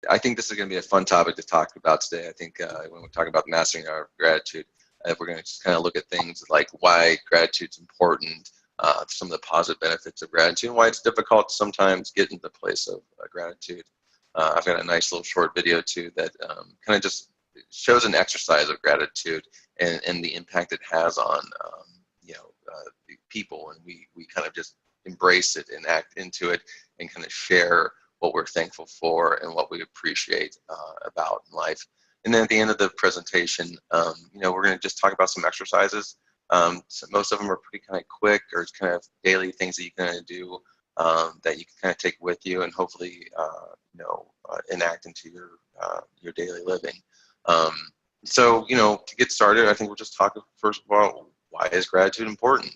I think this is going to be a fun topic to talk about today. I think when we're talking about mastering our gratitude, we're going to just kind of look at things like why gratitude is important, some of the positive benefits of gratitude, and why it's difficult to sometimes get into the place of gratitude. I've got a nice little short video too that kind of just shows an exercise of gratitude and the impact it has on people, and we kind of just embrace it and act into it and kind of share what we're thankful for and what we appreciate about life. And then at the end of the presentation, we're going to just talk about some exercises. So most of them are pretty kind of quick, or it's kind of daily things that you can kind of do that you can kind of take with you and hopefully enact into your daily living. So to get started, I think we'll just talk first of all, why is gratitude important?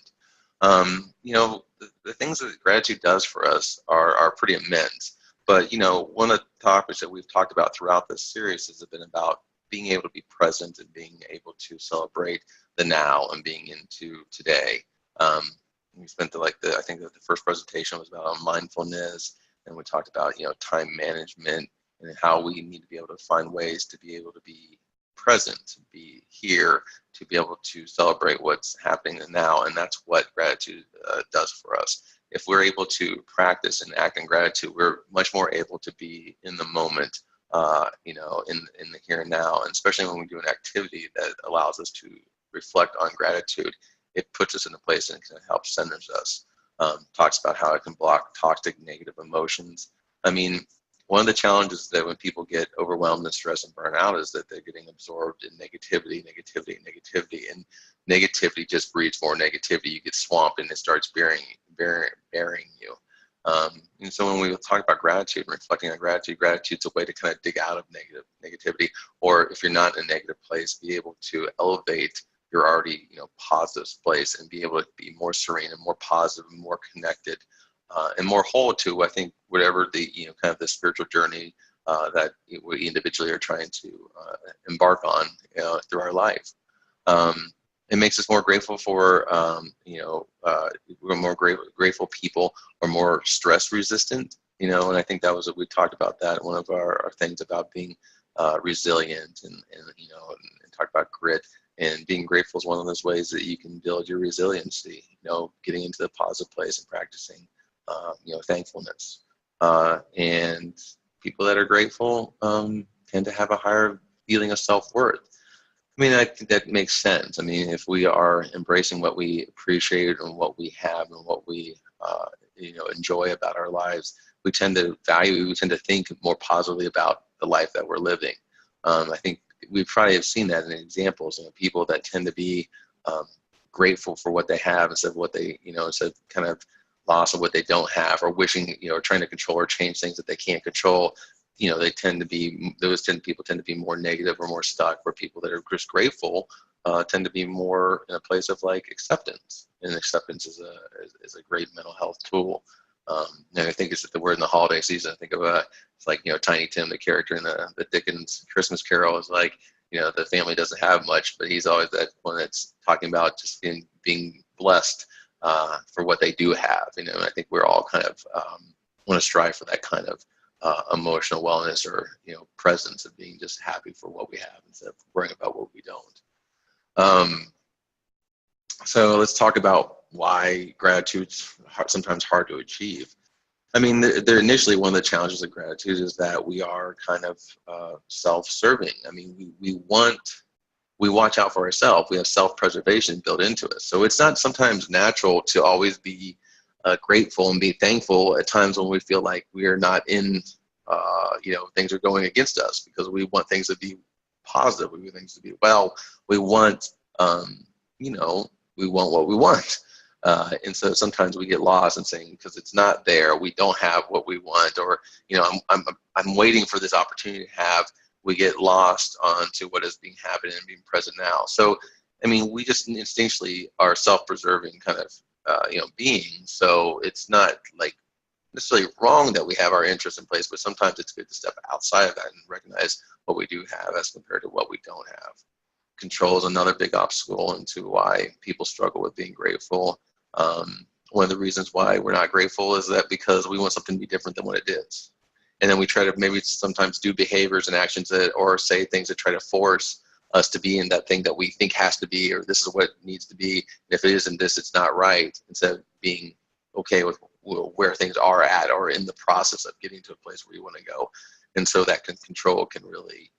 The things that gratitude does for us are pretty immense. But one of the topics that we've talked about throughout this series has been about being able to be present and being able to celebrate the now and being into today. We spent I think that the first presentation was about mindfulness, and we talked about time management and how we need to be able to find ways to be able to be present, to be here, to be able to celebrate what's happening now. And that's what gratitude does for us. If we're able to practice and act in gratitude, we're much more able to be in the moment, in the here and now. And especially when we do an activity that allows us to reflect on gratitude, it puts us in a place and can help centers us. Talks about how it can block toxic negative emotions. I mean, one of the challenges that when people get overwhelmed and stressed and burn out is that they're getting absorbed in negativity, and negativity just breeds more negativity. You get swamped and it starts burying you. And so when we talk about gratitude and reflecting on gratitude, gratitude's a way to kind of dig out of negativity, or if you're not in a negative place, be able to elevate your already positive place and be able to be more serene and more positive and more connected. And more whole to, I think, whatever the kind of the spiritual journey that we individually are trying to embark on through our life. It makes us more grateful for we're more grateful people are more stress resistant. And I think that was what we talked about, that one of our things about being resilient and talk about grit. And being grateful is one of those ways that you can build your resiliency. Getting into the positive place and practicing thankfulness. And people that are grateful tend to have a higher feeling of self-worth. I mean, I think that makes sense. I mean, if we are embracing what we appreciate and what we have and what we enjoy about our lives, we tend to think more positively about the life that we're living. I think we probably have seen that in examples, people that tend to be grateful for what they have instead of what they, instead of kind of loss of what they don't have, or wishing, or trying to control or change things that they can't control. People tend to be more negative or more stuck, where people that are just grateful tend to be more in a place of like acceptance. And acceptance is a great mental health tool. And I think it's that we're in the holiday season. I think of it's like, Tiny Tim, the character in the Dickens Christmas Carol, is like, the family doesn't have much, but he's always that one that's talking about just being blessed for what they do have. And I think we're all kind of want to strive for that kind of emotional wellness, or presence of being just happy for what we have instead of worrying about what we don't. So let's talk about why gratitude's sometimes hard to achieve. I mean, they're initially, one of the challenges of gratitude is that we are kind of self-serving. I mean, we watch out for ourselves. We have self-preservation built into us. So it's not sometimes natural to always be grateful and be thankful at times when we feel like we are not in, things are going against us, because we want things to be positive. We want things to be well. We want, we want what we want. And so sometimes we get lost in saying, because it's not there, we don't have what we want, or, I'm waiting for this opportunity to have. We get lost onto what is being happening and being present now. So, I mean, we just instinctually are self-preserving kind of, beings. So it's not like necessarily wrong that we have our interests in place, but sometimes it's good to step outside of that and recognize what we do have as compared to what we don't have. Control is another big obstacle into why people struggle with being grateful. One of the reasons why we're not grateful is that because we want something to be different than what it is. And then we try to maybe sometimes do behaviors and actions that, or say things that try to force us to be in that thing that we think has to be, or this is what needs to be. And if it isn't this, it's not right. Instead of being okay with where things are at, or in the process of getting to a place where you want to go. And so that control can really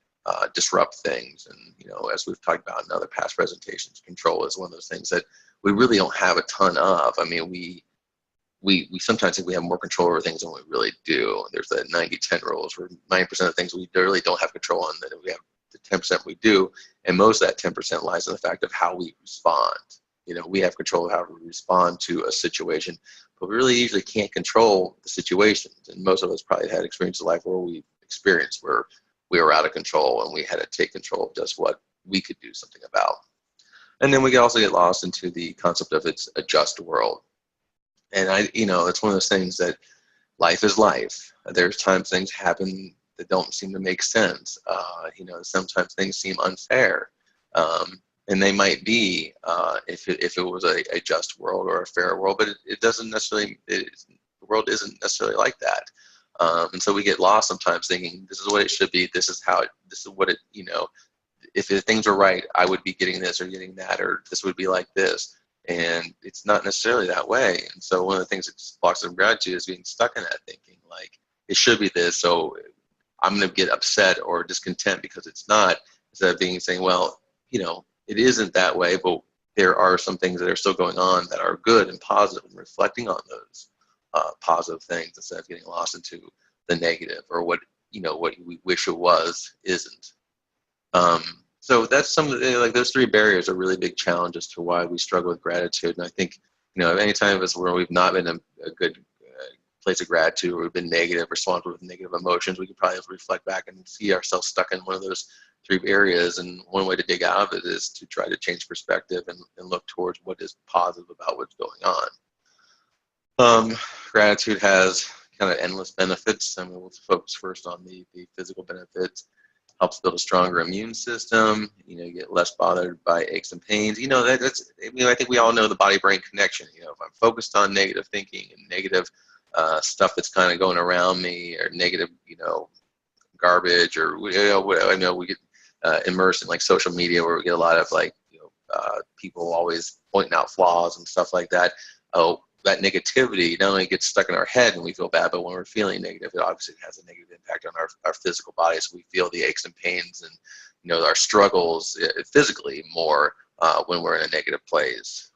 disrupt things. And, you know, as we've talked about in other past presentations, control is one of those things that we really don't have a ton of. I mean, we sometimes think we have more control over things than we really do. There's the 90-10 rules, where 90% of things we really don't have control on, that we have the 10% we do. And most of that 10% lies in the fact of how we respond. You know, we have control of how we respond to a situation, but we really usually can't control the situations. And most of us probably had experiences in life where we experienced where we were out of control and we had to take control of just what we could do something about. And then we can also get lost into the concept of it's a just world. And you know, it's one of those things that life is life. There's times things happen that don't seem to make sense. You know, sometimes things seem unfair. And they might be if it was a just world or a fair world, but it doesn't necessarily, the world isn't necessarily like that. And so we get lost sometimes thinking this is what it should be, this is what it, you know, if things were right, I would be getting this or getting that, or this would be like this. And it's not necessarily that way. And so one of the things that blocks us from gratitude is being stuck in that thinking, like, it should be this, so I'm going to get upset or discontent because it's not, instead of saying, well, you know, it isn't that way, but there are some things that are still going on that are good and positive, and reflecting on those positive things instead of getting lost into the negative, or what, you know, what we wish it was isn't. So that's some of the, like, those three barriers are really big challenges to why we struggle with gratitude. And I think, you know, any time of us where we've not been in a good place of gratitude, or we've been negative or swamped with negative emotions, we could probably reflect back and see ourselves stuck in one of those three areas. And one way to dig out of it is to try to change perspective and look towards what is positive about what's going on. Gratitude has kind of endless benefits. I mean, we'll focus first on the physical benefits. Helps build a stronger immune system. You know, you get less bothered by aches and pains. You know, that's, you know, I think we all know the body-brain connection. You know, if I'm focused on negative thinking and negative stuff that's kind of going around me, or negative, you know, garbage, or, you know, I know we get immersed in like social media, where we get a lot of, like, you know, people always pointing out flaws and stuff like that. Oh, that negativity not only gets stuck in our head and we feel bad, but when we're feeling negative, it obviously has a negative impact on our physical body. So we feel the aches and pains and, you know, our struggles physically more when we're in a negative place.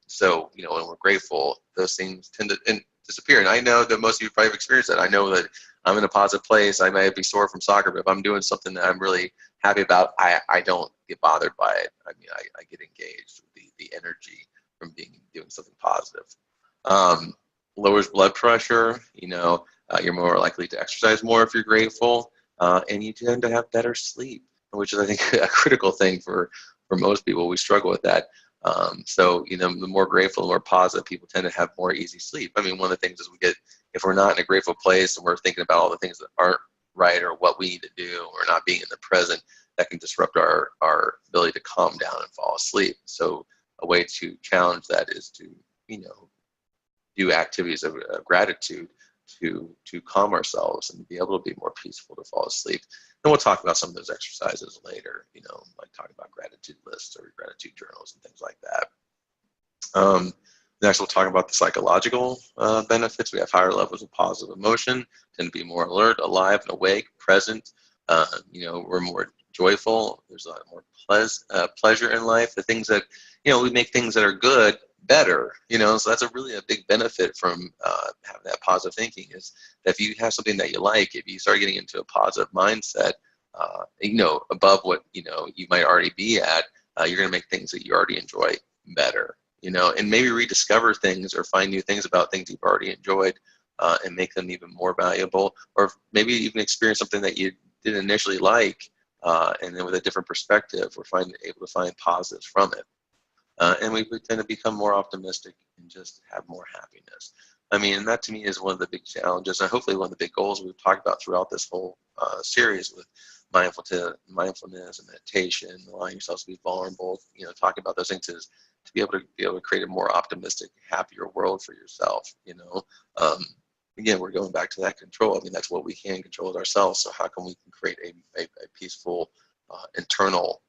So, you know, when we're grateful, those things tend to disappear. And I know that most of you probably have experienced that. I know that I'm in a positive place. I may be sore from soccer, but if I'm doing something that I'm really happy about, I don't get bothered by it. I mean, I get engaged with the energy from doing something positive. Lowers blood pressure. You know, you're more likely to exercise more if you're grateful, and you tend to have better sleep, which is, I think, a critical thing for most people. We struggle with that. So, you know, the more grateful, the more positive people tend to have more easy sleep. I mean, one of the things is if we're not in a grateful place and we're thinking about all the things that aren't right or what we need to do, or not being in the present, that can disrupt our ability to calm down and fall asleep. So a way to challenge that is to, you know, do activities of gratitude to calm ourselves and be able to be more peaceful to fall asleep. And we'll talk about some of those exercises later, you know, like talking about gratitude lists or gratitude journals and things like that. Next, we'll talk about the psychological benefits. We have higher levels of positive emotion, tend to be more alert, alive, and awake, present. You know, we're more joyful. There's a lot more pleasure in life. The things that, you know, we make things that are good better, you know, so that's a big benefit from having that positive thinking, is that if you have something that you like, if you start getting into a positive mindset, you know, above what, you know, you might already be at, you're going to make things that you already enjoy better, you know, and maybe rediscover things or find new things about things you've already enjoyed and make them even more valuable, or maybe even experience something that you didn't initially like, and then with a different perspective, we're able to find positives from it. And we tend to become more optimistic and just have more happiness. I mean, and that to me is one of the big challenges, and hopefully one of the big goals we've talked about throughout this whole series with mindfulness and meditation, allowing yourself to be vulnerable, you know, talking about those things, is to be able to create a more optimistic, happier world for yourself, you know. again, we're going back to that control. I mean, that's what we can control it ourselves. So how can we create a peaceful internal,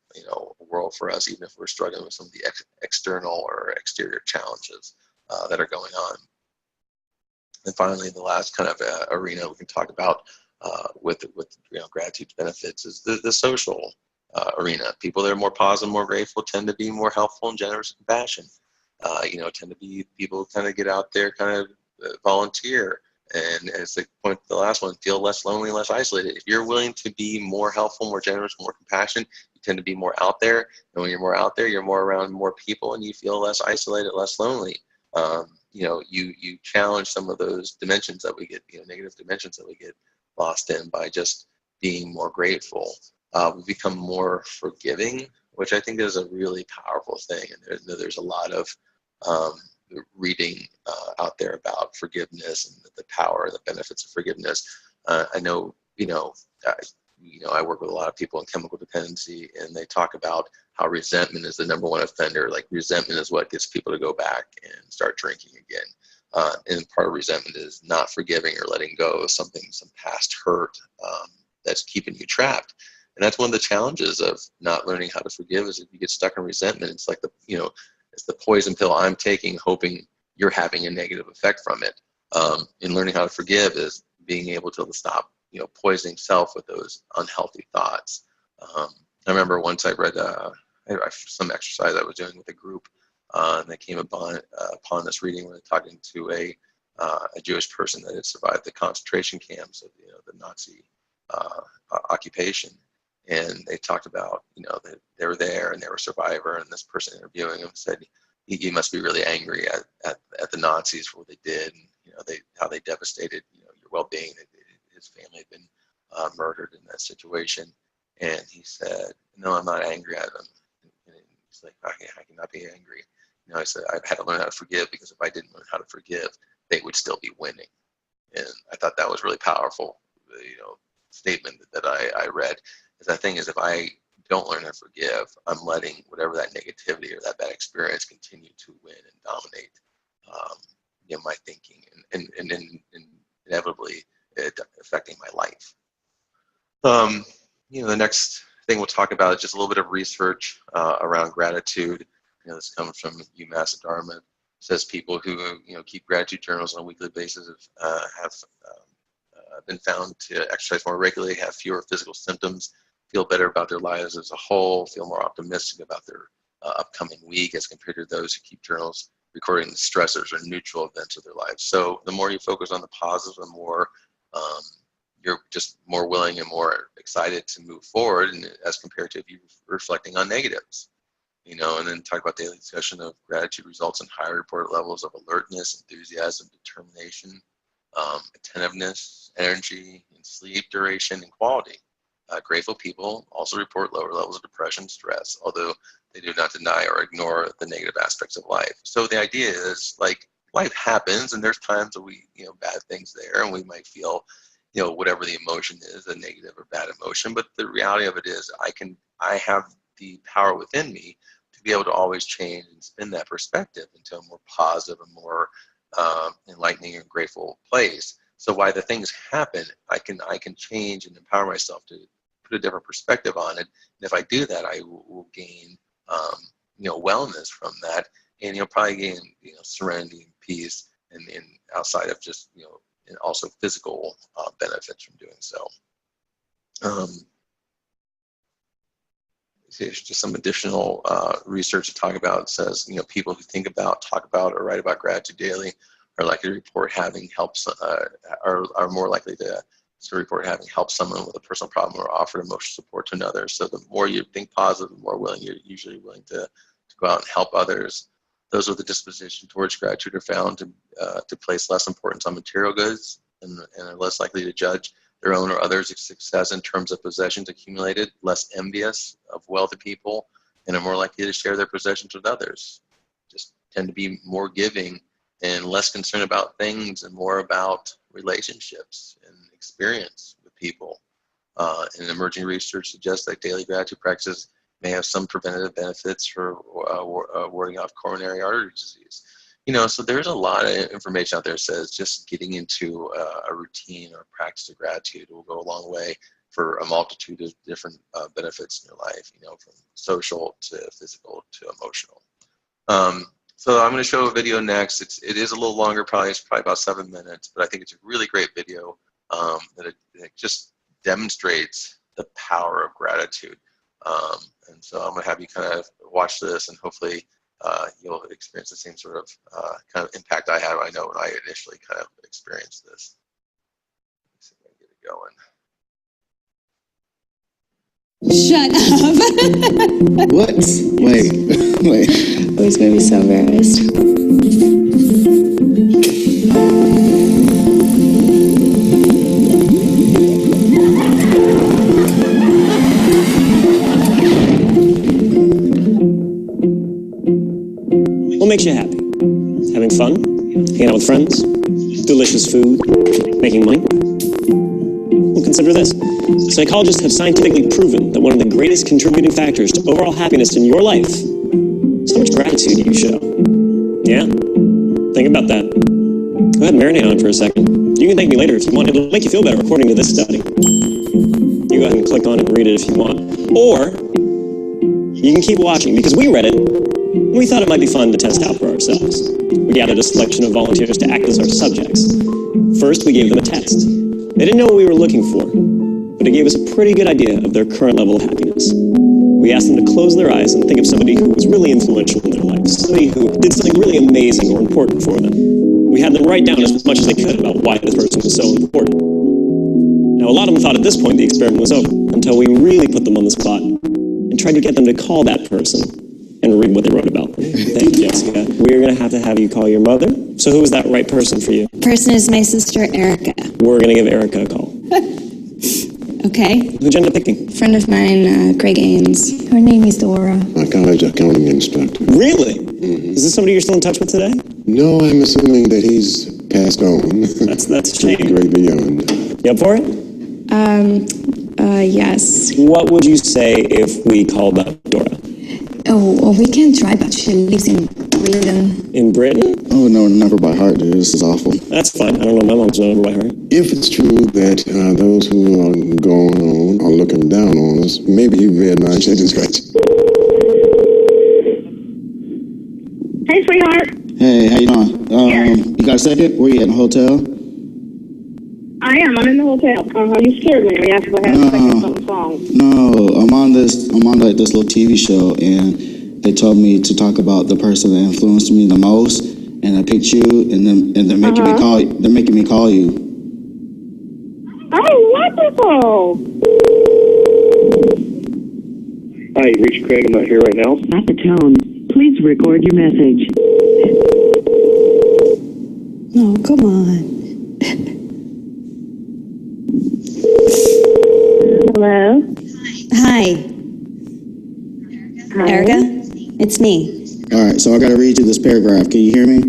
world for us, even if we're struggling with some of the external or exterior challenges that are going on. And finally, the last kind of arena we can talk about with gratitude benefits is the social arena. People that are more positive, more grateful, tend to be more helpful and generous and compassionate. Tend to be people who kind of get out there, kind of volunteer. And as the last one, feel less lonely, less isolated. If you're willing to be more helpful, more generous, more compassionate, you tend to be more out there. And when you're more out there, you're more around more people, and you feel less isolated, less lonely. You challenge some of those dimensions that we get, negative dimensions that we get lost in by just being more grateful. We become more forgiving, which I think is a really powerful thing. And there's a lot of reading out there about forgiveness and the power and the benefits of forgiveness. I know, I work with a lot of people in chemical dependency, and they talk about how resentment is the #1 offender. Like, resentment is what gets people to go back and start drinking again. And part of resentment is not forgiving or letting go of some past hurt that's keeping you trapped. And that's one of the challenges of not learning how to forgive, is if you get stuck in resentment, it's like it's the poison pill I'm taking, hoping you're having a negative effect from it. And learning how to forgive is being able to stop, poisoning self with those unhealthy thoughts. I remember once I read some exercise I was doing with a group, and they came upon this reading when talking to a Jewish person that had survived the concentration camps of the Nazi occupation. And they talked about, that they were there and they were a survivor, and this person interviewing him said, you must be really angry at the Nazis for what they did, and how they devastated your well-being. His family had been murdered in that situation. And he said, no, I'm not angry at them. And he's like, I cannot be angry. I said, I've had to learn how to forgive, because if I didn't learn how to forgive, they would still be winning. And I thought that was really powerful, statement that I read. The thing is, if I don't learn how to forgive, I'm letting whatever that negativity or that bad experience continue to win and dominate, my thinking, and inevitably affecting my life. The next thing we'll talk about is just a little bit of research around gratitude. This comes from Umass-Dartmouth. It says people who keep gratitude journals on a weekly basis have been found to exercise more regularly, have fewer physical symptoms, feel better about their lives as a whole, feel more optimistic about their upcoming week, as compared to those who keep journals recording the stressors or neutral events of their lives. So the more you focus on the positive, the more you're just more willing and more excited to move forward, and as compared to if you're reflecting on negatives. And then talk about daily discussion of gratitude results in higher reported levels of alertness, enthusiasm, determination, attentiveness, energy, and sleep duration and quality. Grateful people also report lower levels of depression, stress, although they do not deny or ignore the negative aspects of life. So the idea is, like, life happens, and there's times that we, bad things there, and we might feel, whatever the emotion is, a negative or bad emotion. But the reality of it is, I have the power within me to be able to always change and spin that perspective into a more positive and more enlightening and grateful place. So while the things happen, I can change and empower myself to put a different perspective on it. And if I do that, I will gain, wellness from that, and you'll probably gain, serenity and peace, and outside of just, and also physical benefits from doing so. Here's just some additional research to talk about. It says, people who think about, talk about, or write about gratitude daily are likely to report having helped, are more likely to report having helped someone with a personal problem or offered emotional support to another. So the more you think positive, the more you're usually willing to go out and help others. Those with a disposition towards gratitude are found to place less importance on material goods, and are less likely to judge their own or others' success in terms of possessions accumulated, less envious of wealthy people, and are more likely to share their possessions with others. Just tend to be more giving and less concerned about things and more about relationships and experience with people. And emerging research suggests that daily gratitude practices may have some preventative benefits for warding off coronary artery disease. So there's a lot of information out there that says just getting into a routine or practice of gratitude will go a long way for a multitude of different benefits in your life, from social to physical to emotional. So I'm going to show a video next. It is a little longer, it's probably about 7 minutes, but I think it's a really great video that it just demonstrates the power of gratitude. And so I'm going to have you kind of watch this, and hopefully you'll experience the same sort of kind of impact I had. I know when I initially kind of experienced this. Let's see if I can get it going. Shut up. What? Wait. Oh, he's gonna be so embarrassed. What makes you happy? Having fun? Hanging out with friends? Delicious food? Making money? Well, consider this. Psychologists have scientifically proven that one of the greatest contributing factors to overall happiness in your life is how much gratitude you show. Yeah? Think about that. Go ahead and marinate on it for a second. You can thank me later if you want. It'll make you feel better according to this study. You go ahead and click on it and read it if you want. Or you can keep watching because we read it and we thought it might be fun to test out for ourselves. We gathered a selection of volunteers to act as our subjects. First, we gave them a test. They didn't know what we were looking for, but it gave us a pretty good idea of their current level of happiness. We asked them to close their eyes and think of somebody who was really influential in their life, somebody who did something really amazing or important for them. We had them write down as much as they could about why this person was so important. Now, a lot of them thought at this point the experiment was over, until we really put them on the spot and tried to get them to call that person and read what they wrote about them. Thank you, Jessica. We're going to have you call your mother. So who was that right person for you? Person is my sister, Erica. We're going to give Erica a call. Okay. Who'd you end up picking? Friend of mine, Greg Ains. Her name is Dora. My college accounting instructor. Really? Mm-hmm. Is this somebody you're still in touch with today? No, I'm assuming that he's passed on. That's a shame. Great beyond. You up for it? Yes. What would you say if we called up Dora? Oh, we can try, but she lives in Britain. In Britain? Oh, no, never by heart, dude. This is awful. That's fine. I don't know my mom's number by heart. If it's true that those who are going on are looking down on us, maybe you read my chicken scratch. Hey, sweetheart. Hey, how you doing? Yes. You got a second? Where you at, in the hotel? I am. I'm in the hotel. You scared me. You asked if I had a second something song. No, I'm on this little TV show, and they told me to talk about the person that influenced me the most, and I picked you, and they're making me call. They're making me call you. Oh, wonderful! Hi, you reached Craig. I'm not here right now. At the tone, please record your message. No, come on. Hello? Hi. Hi. Erica? It's me. All right, so I got to read you this paragraph. Can you hear me?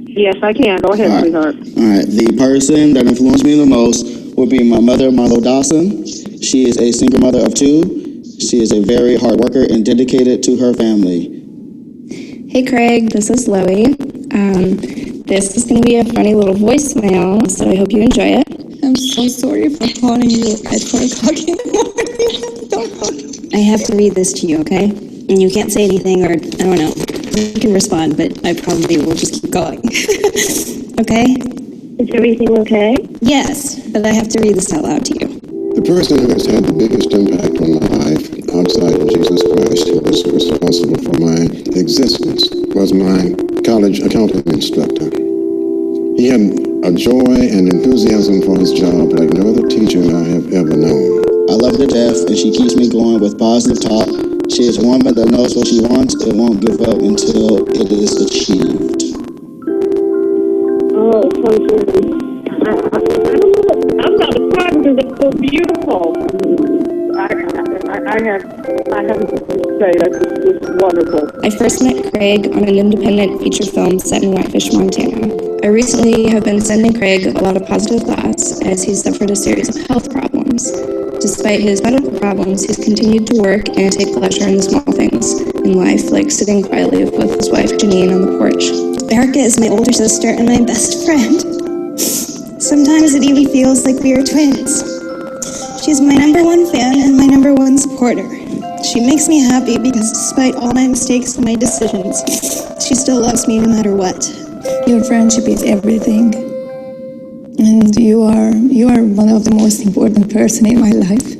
Yes, I can. Go ahead, sweetheart. All right, the person that influenced me the most would be my mother, Marlo Dawson. She is a single mother of 2. She is a very hard worker and dedicated to her family. Hey, Craig. This is Loie. This is going to be a funny little voicemail, so I hope you enjoy it. I'm so sorry for calling you at 4 o'clock in the morning. I have to read this to you, okay? And you can't say anything, or I don't know. You can respond, but I probably will just keep going. Okay? Is everything okay? Yes, but I have to read this out loud to you. The person who has had the biggest impact on my life outside of Jesus Christ, who was responsible for my existence, was my college accounting instructor. He had a joy and enthusiasm for his job like no other teacher I have ever known. I love her to death, and she keeps me going with positive talk. She is a woman that knows what she wants and won't give up until it is achieved. Oh, so sweet. I'm not surprised because it's so beautiful. I have to say that this is wonderful. I first met Craig on an independent feature film set in Whitefish, Montana. I recently have been sending Craig a lot of positive thoughts as he's suffered a series of health problems. Despite his medical problems, he's continued to work and take pleasure in the small things, in life, like sitting quietly with his wife Janine on the porch. Erica is my older sister and my best friend. Sometimes it even feels like we are twins. She's my #1 fan and my #1 supporter. She makes me happy because despite all my mistakes and my decisions, she still loves me no matter what. Your friendship is everything. And you are one of the most important person in my life.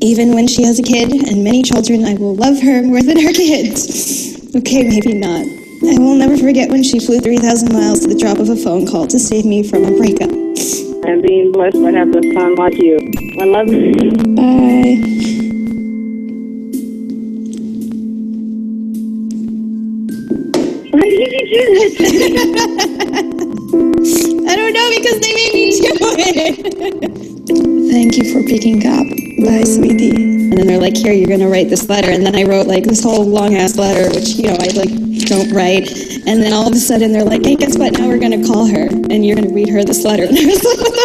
Even when she has a kid and many children, I will love her more than her kids. Okay, maybe not. I will never forget when she flew 3,000 miles to the drop of a phone call to save me from a breakup. I'm being blessed to have a son like you. I love you. Bye. Why did you do that? I don't know, because they made me do it. Thank you for picking up. Bye, sweetie. And then they're like, here, you're going to write this letter. And then I wrote like this whole long ass letter, which, you know, I like don't write. And then all of a sudden they're like, hey, guess what? Now we're going to call her and you're going to read her this letter. And I was like, what the?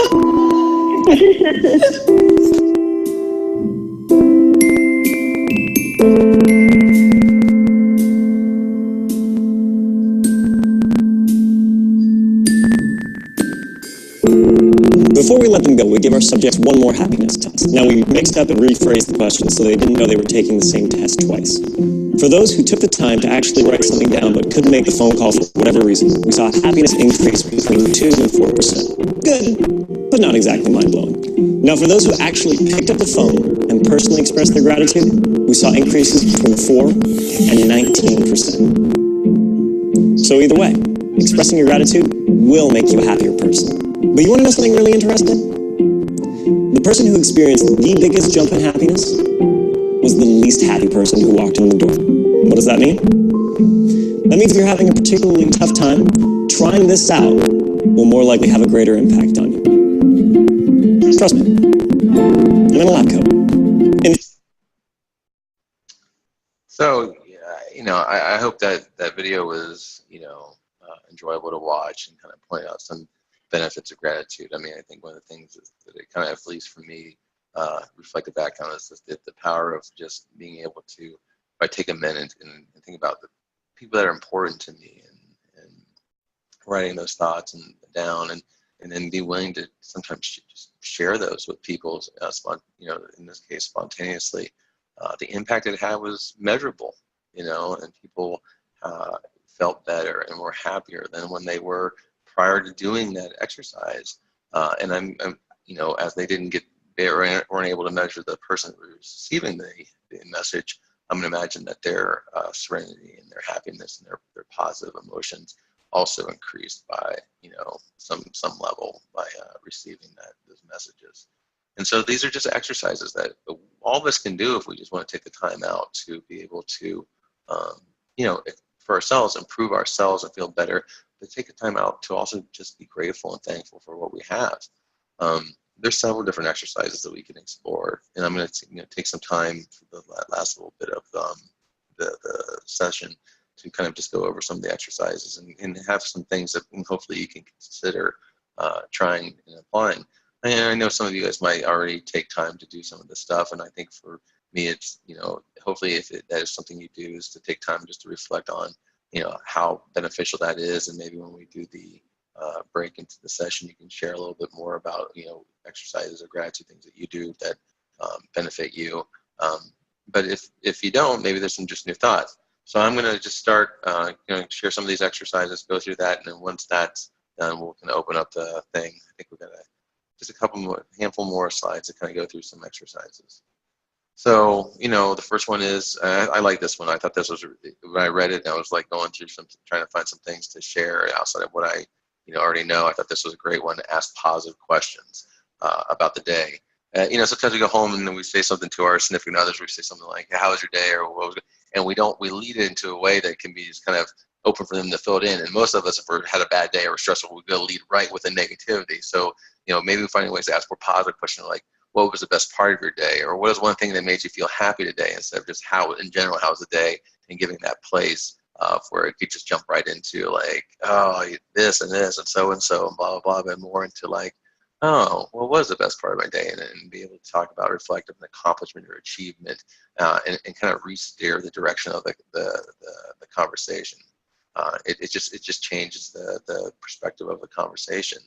Before we let them go, we give our subjects one more happiness test. Now, we mixed up and rephrased the questions so they didn't know they were taking the same test twice. For those who took the time to actually write something down but couldn't make the phone call for whatever reason, we saw happiness increase between 2 and 4%. Good, but not exactly mind-blowing. Now, for those who actually picked up the phone and personally expressed their gratitude, we saw increases between 4 and 19%. So either way, expressing your gratitude will make you a happier person. But you want to know something really interesting? The person who experienced the biggest jump in happiness was the least happy person who walked in the door. What does that mean? That means if you're having a particularly tough time, trying this out will more likely have a greater impact on you. Trust me. I'm in a lab coat. So, you know, I hope that that video was, you know, enjoyable to watch and kind of point out some benefits of gratitude. I mean, I think one of the things that it kind of, at least for me, reflected back on is the power of just being able to, if I take a minute and think about the people that are important to me and writing those thoughts and down and then be willing to sometimes just share those with people, you know, in this case, spontaneously. The impact it had was measurable, you know, and people felt better and were happier than when they were prior to doing that exercise. And I'm, you know, as they weren't able to measure the person who was receiving the message, I'm going to imagine that their serenity and their happiness and their positive emotions also increased by, you know, some level by receiving those messages. And so these are just exercises that all of us can do if we just want to take the time out to be able to, you know, for ourselves, improve ourselves and feel better, but take the time out to also just be grateful and thankful for what we have. There's several different exercises that we can explore, and I'm going to take some time for the last little bit of the session to kind of just go over some of the exercises and have some things that hopefully you can consider trying and applying. And I know some of you guys might already take time to do some of this stuff, and I think for me, it's, you know, hopefully if that is something you do, is to take time just to reflect on, you know, how beneficial that is, and maybe when we do the break into the session, you can share a little bit more about, you know, exercises or gratitude things that you do that benefit you. But if you don't, maybe there's some just new thoughts. So I'm going to just start, you know, share some of these exercises, go through that, and then once that's done, we'll kind of open up the thing. I think we're going to just handful more slides to kind of go through some exercises. So, you know, the first one is, I like this one. I thought this was, when I read it, and I was like going through trying to find some things to share outside of what I, you know, already know. I thought this was a great one to ask positive questions about the day. You know, sometimes we go home and then we say something to our significant others. We say something like, "How was your day?" or "What was good?" And we lead it into a way that can be just kind of open for them to fill it in. And most of us, if we're had a bad day or stressful, we're going to lead right with the negativity. So, you know, maybe finding ways to ask more positive questions like, what was the best part of your day? Or what is one thing that made you feel happy today, instead of just how, in general, how was the day, and giving that place where it could just jump right into like, oh, this and this and so and blah, blah, blah, but more into like, oh, well, what was the best part of my day? And be able to talk about, reflect on an accomplishment or achievement, and kind of re-steer the direction of the conversation. It just changes the perspective of the conversation.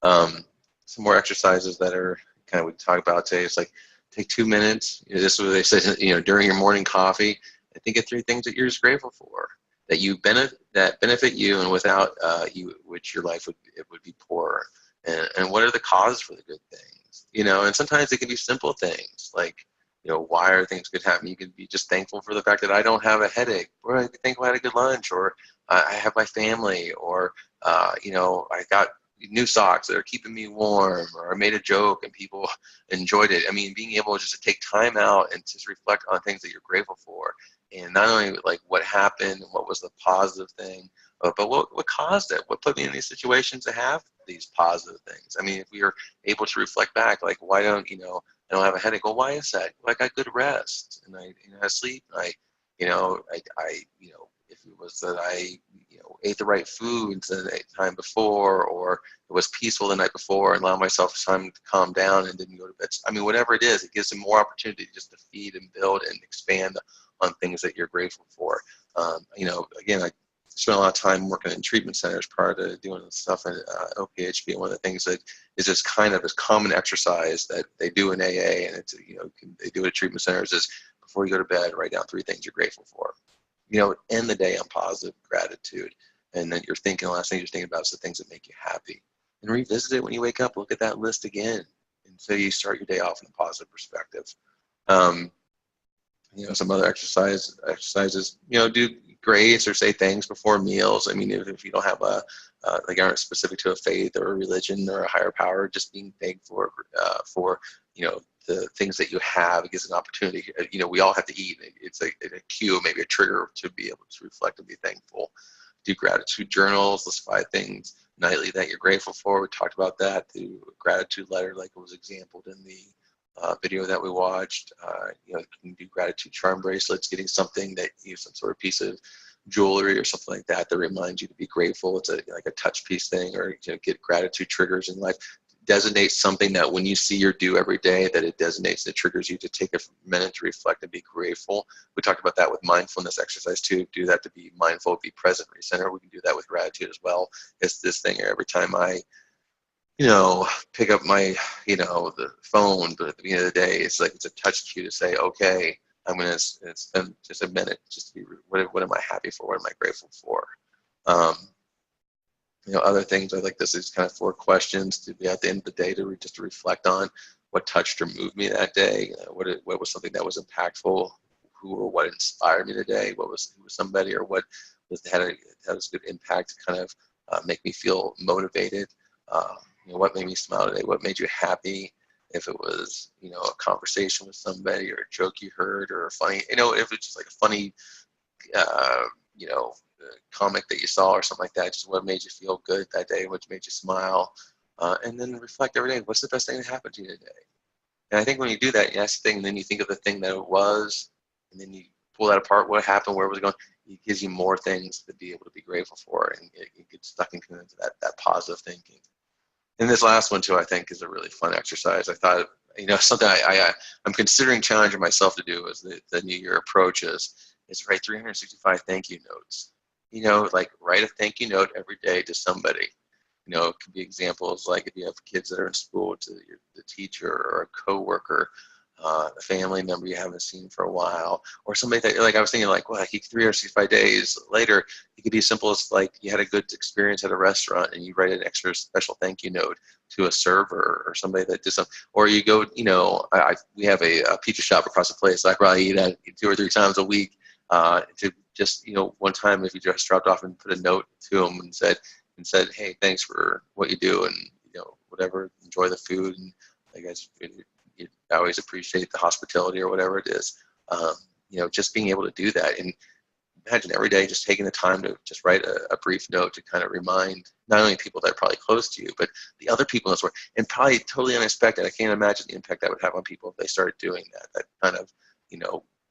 Um, some more exercises that are kind of we talk about today. It's like take 2 minutes. This is what they say. During your morning coffee, and think of 3 things that you're just grateful for, that benefit you, and without you, which your life would be poorer. And what are the causes for the good things? And sometimes it can be simple things like, why are things good happening? You can be just thankful for the fact that I don't have a headache, or I think I had a good lunch, or I have my family, or I got new socks that are keeping me warm, or I made a joke and people enjoyed it. I mean, being able just to take time out and just reflect on things that you're grateful for, and not only like what happened and what was the positive thing, but what caused it, what put me in these situations to have these positive things. I mean, if we are able to reflect back, like, why don't I don't have a headache? Well, why is that? Well, I got good rest, and I sleep, and if it was that I ate the right foods the time before, or it was peaceful the night before and allowed myself time to calm down and didn't go to bed. I mean, whatever it is, it gives them more opportunity just to feed and build and expand on things that you're grateful for. Again, I spent a lot of time working in treatment centers prior to doing stuff in OPHB. And one of the things that is just kind of a common exercise that they do in AA, and it's they do it at treatment centers, is before you go to bed, write down 3 things you're grateful for. End the day on positive gratitude. And then the last thing you're thinking about is the things that make you happy. And revisit it when you wake up, look at that list again. And so you start your day off in a positive perspective. Some other exercises, do grace or say things before meals. I mean, if you don't have aren't specific to a faith or a religion or a higher power, just being thankful for the things that you have. It gives an opportunity. We all have to eat. It's a cue, maybe a trigger to be able to reflect and be thankful. Do gratitude journals, list 5 things nightly that you're grateful for. We talked about that. Do a gratitude letter, like it was exampled in the video that we watched. You can do gratitude charm bracelets, getting something that some sort of piece of jewelry or something like that reminds you to be grateful. It's like a touch piece thing, or get gratitude triggers in life. Designate something that when you see or do every day, that it designates, that triggers you to take a minute to reflect and be grateful. We talked about that with mindfulness exercise too. Do that to be mindful, be present, recenter. We can do that with gratitude as well. It's this thing every time I pick up my, the phone, but at the beginning of the day, it's like it's a touch cue to say, okay, I'm going to spend just a minute just to be, what am I happy for? What am I grateful for? Other things like this is kind of 4 questions to be at the end of the day to just to reflect on what touched or moved me that day. What was something that was impactful? Who or what inspired me today? Who was somebody, or what had a good impact to kind of make me feel motivated? What made me smile today? What made you happy? If it was, a conversation with somebody, or a joke you heard, or a funny, if it's just like a funny, comic that you saw or something like that, just what made you feel good that day, what made you smile, and then reflect every day. What's the best thing that happened to you today? And I think when you do that, that's the thing, and then you think of the thing that it was, and then you pull that apart, what happened, where was it going? It gives you more things to be able to be grateful for, and it gets stuck into that positive thinking. And this last one too, I think, is a really fun exercise. I thought, something I'm considering challenging myself to do as the new year approaches, is write 365 thank you notes. Like write a thank you note every day to somebody. It could be examples like if you have kids that are in school, to the teacher or a coworker, a family member you haven't seen for a while, or somebody that, like I was thinking, like, well, 365 days later, it could be as simple as like you had a good experience at a restaurant and you write an extra special thank you note to a server or somebody that did something, or you go, we have a pizza shop across the place. So I probably eat at 2 or 3 times a week. To just, one time if you just dropped off and put a note to them and said, hey, thanks for what you do, and whatever, enjoy the food, and I guess you always appreciate the hospitality or whatever it is. Just being able to do that, and imagine every day just taking the time to just write a brief note to kind of remind not only people that are probably close to you, but the other people in this world, and probably totally unexpected. I can't imagine the impact that would have on people if they started doing that kind of,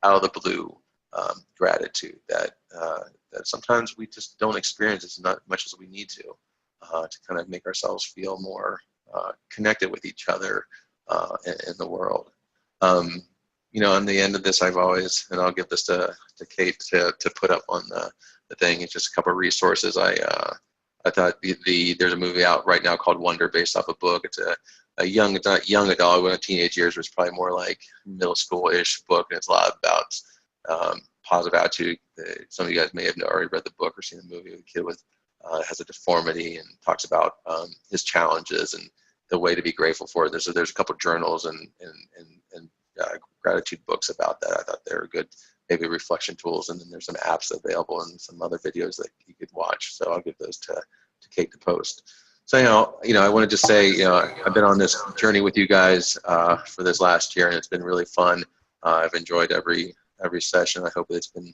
out of the blue gratitude that sometimes we just don't experience as much as we need to kind of make ourselves feel more connected with each other in the world. You know, on the end of this, I've always, and I'll give this to Kate to put up on the thing. It's just a couple of resources. I thought there's a movie out right now called Wonder, based off a book. It's a young, it's not young adult, when teenage years was probably more like middle school-ish book, and it's a lot about positive attitude. Some of you guys may have already read the book or seen the movie. The kid with has a deformity and talks about his challenges and the way to be grateful for it. There's a couple of journals and gratitude books about that. I thought they were good, maybe reflection tools, and then there's some apps available and some other videos that you could watch. So I'll give those to Kate to post. So you know, I want to just say, you know, I've been on this journey with you guys for this last year, and it's been really fun. I've enjoyed every session. I hope it's been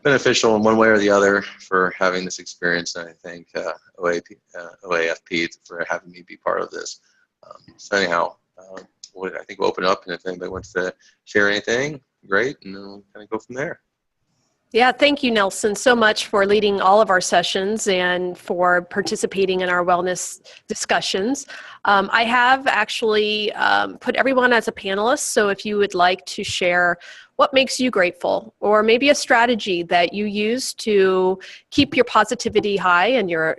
beneficial in one way or the other for having this experience, and I thank OAFP for having me be part of this. So anyhow, I think we'll open up, and if anybody wants to share anything, great, and then we'll kind of go from there. Yeah, thank you, Nelson, so much for leading all of our sessions and for participating in our wellness discussions. I have actually put everyone as a panelist, so if you would like to share what makes you grateful, or maybe a strategy that you use to keep your positivity high and your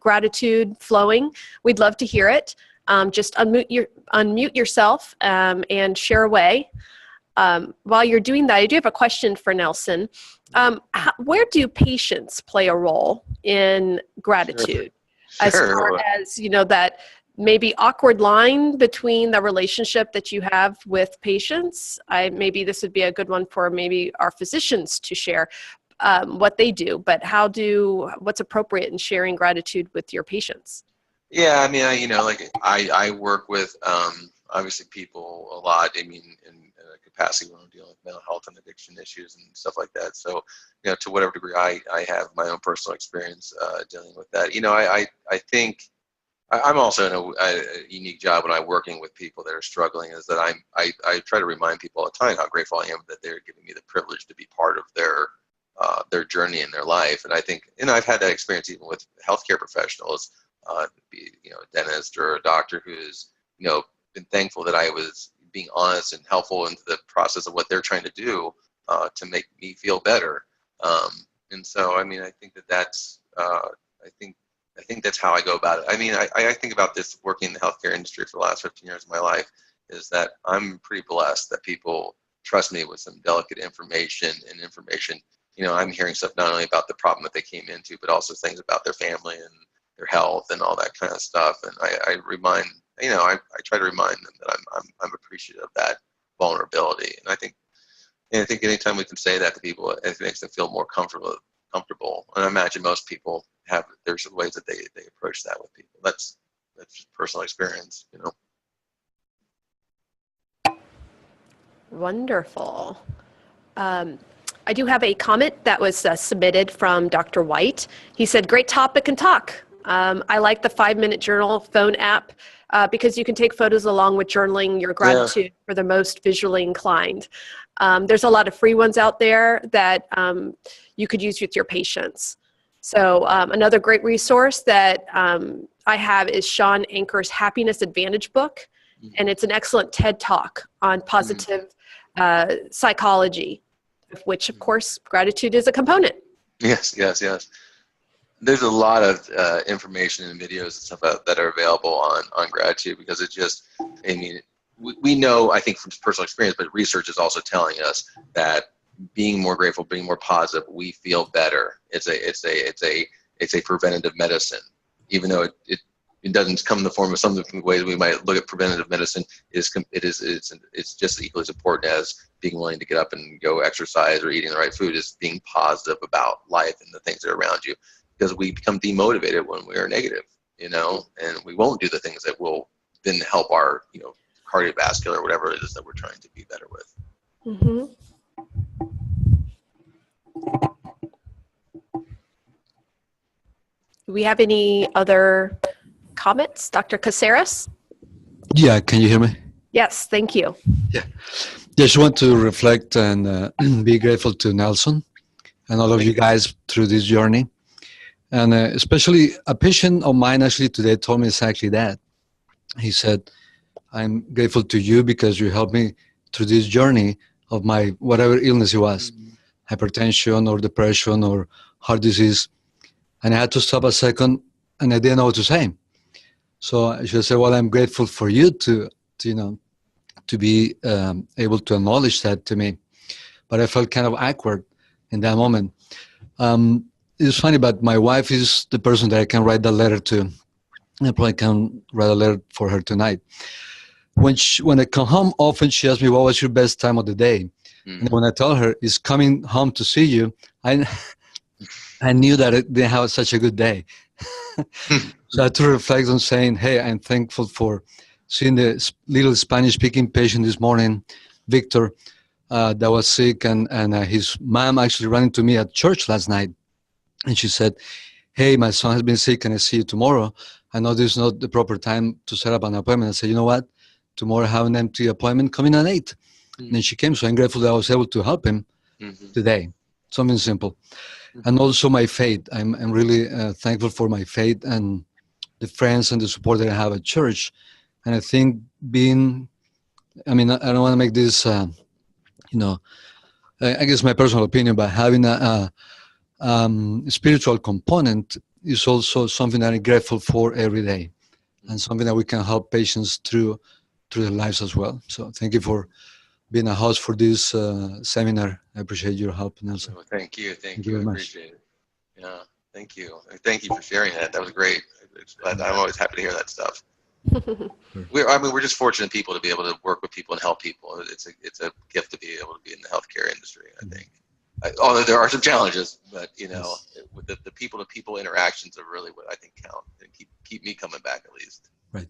gratitude flowing, we'd love to hear it. Just unmute yourself and share away. While you're doing that, I do have a question for Nelson. Where do patients play a role in gratitude? Sure. As far as, you know, that maybe awkward line between the relationship that you have with patients? Maybe this would be a good one for maybe our physicians to share what they do, but what's appropriate in sharing gratitude with your patients? Yeah, I mean, you know, like I work with obviously people a lot. I mean, in a capacity when I'm dealing with mental health and addiction issues and stuff like that. So, you know, to whatever degree I have my own personal experience dealing with that. You know, I think I'm also in a unique job when I'm working with people that are struggling, is that I try to remind people all the time how grateful I am that they're giving me the privilege to be part of their journey in their life. And I think, you know, I've had that experience even with healthcare professionals. Be, you know, a dentist or a doctor who's, you know, been thankful that I was being honest and helpful into the process of what they're trying to do to make me feel better. And so, I mean, I think that's I think that's how I go about it. I mean, I think about this working in the healthcare industry for the last 15 years of my life, is that I'm pretty blessed that people trust me with some delicate information. You know, I'm hearing stuff not only about the problem that they came into, but also things about their family and their health and all that kind of stuff. And I remind, you know, I try to remind them that I'm appreciative of that vulnerability. And I think anytime we can say that to people, it makes them feel more comfortable. And I imagine most people there's ways that they approach that with people. That's just personal experience, you know. Wonderful. I do have a comment that was submitted from Dr. White. He said, great topic and talk. I like the 5-minute journal phone app because you can take photos along with journaling your gratitude for the most visually inclined. There's a lot of free ones out there that you could use with your patients. So another great resource that I have is Sean Anker's Happiness Advantage book, and it's an excellent TED Talk on positive psychology, of which, of course, gratitude is a component. Yes. There's a lot of information and videos and stuff that are available on gratitude, because it just, I mean, we know, I think from personal experience, but research is also telling us that being more grateful, being more positive, we feel better. It's a preventative medicine, even though it doesn't come in the form of some of the ways we might look at preventative medicine. It's just equally as important as being willing to get up and go exercise or eating the right food, is being positive about life and the things that are around you. Because we become demotivated when we are negative, you know, and we won't do the things that will then help our, you know, cardiovascular, whatever it is that we're trying to be better with. Mm-hmm. Do we have any other comments? Dr. Caceres? Yeah, can you hear me? Yes, thank you. Yeah, just want to reflect and be grateful to Nelson and all of you guys through this journey. And especially a patient of mine actually today told me exactly that. He said, I'm grateful to you because you helped me through this journey of my whatever illness it was, hypertension or depression or heart disease. And I had to stop a second, and I didn't know what to say. So I should say, well, I'm grateful for you to be able to acknowledge that to me. But I felt kind of awkward in that moment. It's funny, but my wife is the person that I can write that letter to. I probably can write a letter for her tonight. When I come home, often she asks me, what was your best time of the day? And when I tell her, it's coming home to see you, I knew that I didn't have such a good day. So I had to reflect on saying, hey, I'm thankful for seeing the little Spanish-speaking patient this morning, Victor, that was sick, and his mom actually ran into me at church last night. And she said, hey, my son has been sick, and I see you tomorrow. I know this is not the proper time to set up an appointment. I said, you know what? Tomorrow I have an empty appointment coming at 8. And then she came, so I'm grateful that I was able to help him today. Something simple. And also my faith. I'm really thankful for my faith and the friends and the support that I have at church. And I think I don't want to make this, I guess my personal opinion, but having a spiritual component is also something that I'm grateful for every day, and something that we can help patients through their lives as well. So thank you for being a host for this seminar. I appreciate your help, Nelson. Well, thank you. Thank you very I much. appreciate it. Yeah, thank you. Thank you for sharing that. That was great. I'm always happy to hear that stuff. We're just fortunate people to be able to work with people and help people. It's a gift to be able to be in the healthcare industry, I think. Although there are some challenges, but with the people-to-people interactions are really what I think count and keep me coming back, at least. Right.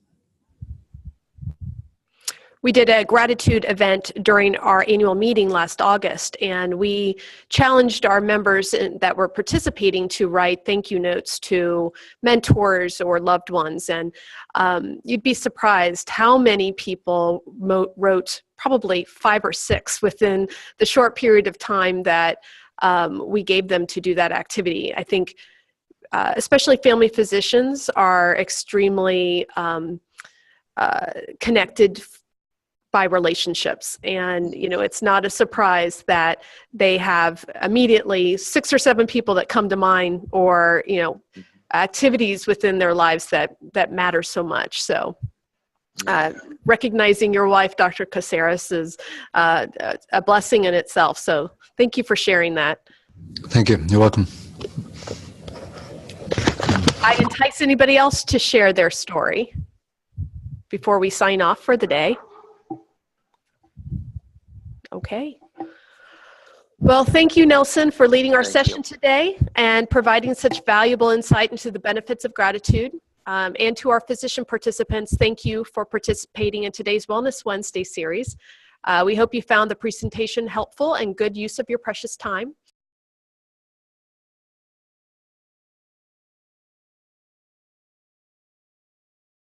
We did a gratitude event during our annual meeting last August, and we challenged our members that were participating to write thank you notes to mentors or loved ones. And you'd be surprised how many people wrote, probably 5 or 6 within the short period of time that we gave them to do that activity. I think especially family physicians are extremely connected by relationships. And, it's not a surprise that they have immediately 6 or 7 people that come to mind, or, activities within their lives that matter so much. So recognizing your wife, Dr. Caceres, is a blessing in itself. So thank you for sharing that. Thank you. You're welcome. I entice anybody else to share their story before we sign off for the day. Okay. Well, thank you, Nelson, for leading our session today and providing such valuable insight into the benefits of gratitude. And to our physician participants, thank you for participating in today's Wellness Wednesday series. We hope you found the presentation helpful and good use of your precious time.